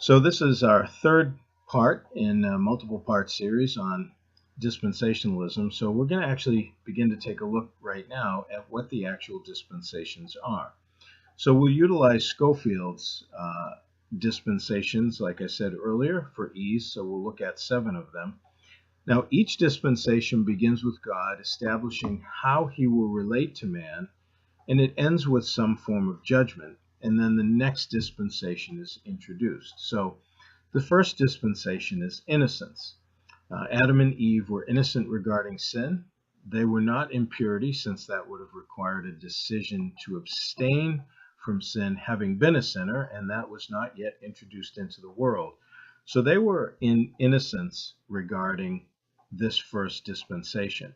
So this is our third part in a multiple part series on dispensationalism. So we're going to actually begin to take a look right now at what the actual dispensations are. So we'll utilize Schofield's dispensations, like I said earlier, for ease. So we'll look at 7 of them. Now, each dispensation begins with God establishing how he will relate to man, and it ends with some form of judgment. And then the next dispensation is introduced. So the first dispensation is innocence. Adam and Eve were innocent regarding sin. They were not in purity, since that would have required a decision to abstain from sin, having been a sinner, and that was not yet introduced into the world. So they were in innocence regarding this first dispensation.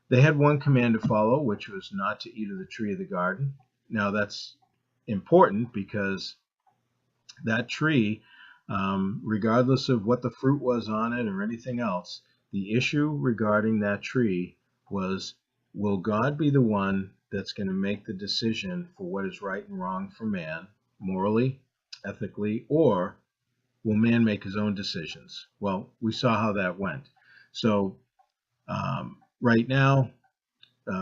They had one command to follow, which was not to eat of the tree of the garden. Now that's important because that tree, regardless of what the fruit was on it or anything else, the issue regarding that tree was, will God be the one that's going to make the decision for what is right and wrong for man, morally, ethically, or will man make his own decisions? Well, we saw how that went. So right now,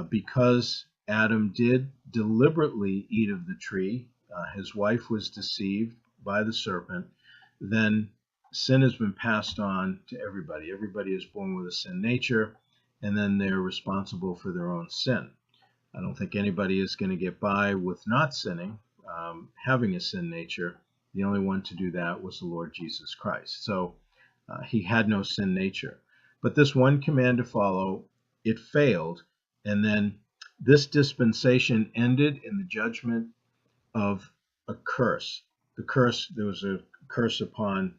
because Adam did deliberately eat of the tree, his wife was deceived by the serpent, then sin has been passed on to everybody. Everybody is born with a sin nature, and then they're responsible for their own sin. I don't think anybody is going to get by with not sinning, having a sin nature. The only one to do that was the Lord Jesus Christ. So he had no sin nature. But this one command to follow, it failed, and then this dispensation ended in the judgment of a curse. The curse, there was a curse upon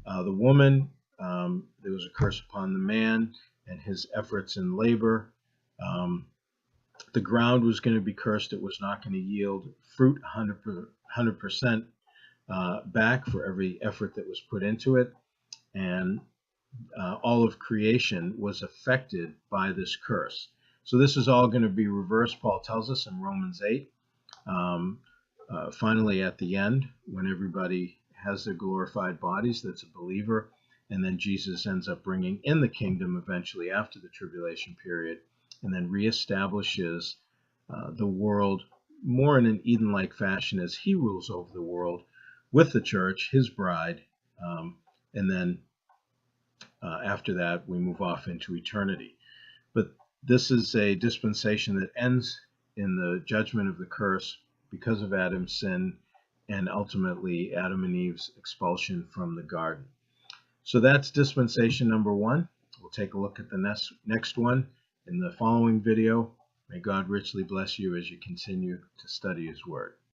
the woman, there was a curse upon the man and his efforts in labor. The ground was going to be cursed. It was not going to yield fruit 100% back for every effort that was put into it. And all of creation was affected by this curse. So this is all going to be reversed, Paul tells us in Romans 8. Finally, at the end, when everybody has their glorified bodies, that's a believer, and then Jesus ends up bringing in the kingdom eventually after the tribulation period, and then reestablishes the world more in an Eden-like fashion as he rules over the world with the church, his bride, and then after that, we move off into eternity. But this is a dispensation that ends in the judgment of the curse because of Adam's sin and ultimately Adam and Eve's expulsion from the garden. So that's dispensation number 1. We'll take a look at the next one in the following video. May God richly bless you as you continue to study his word.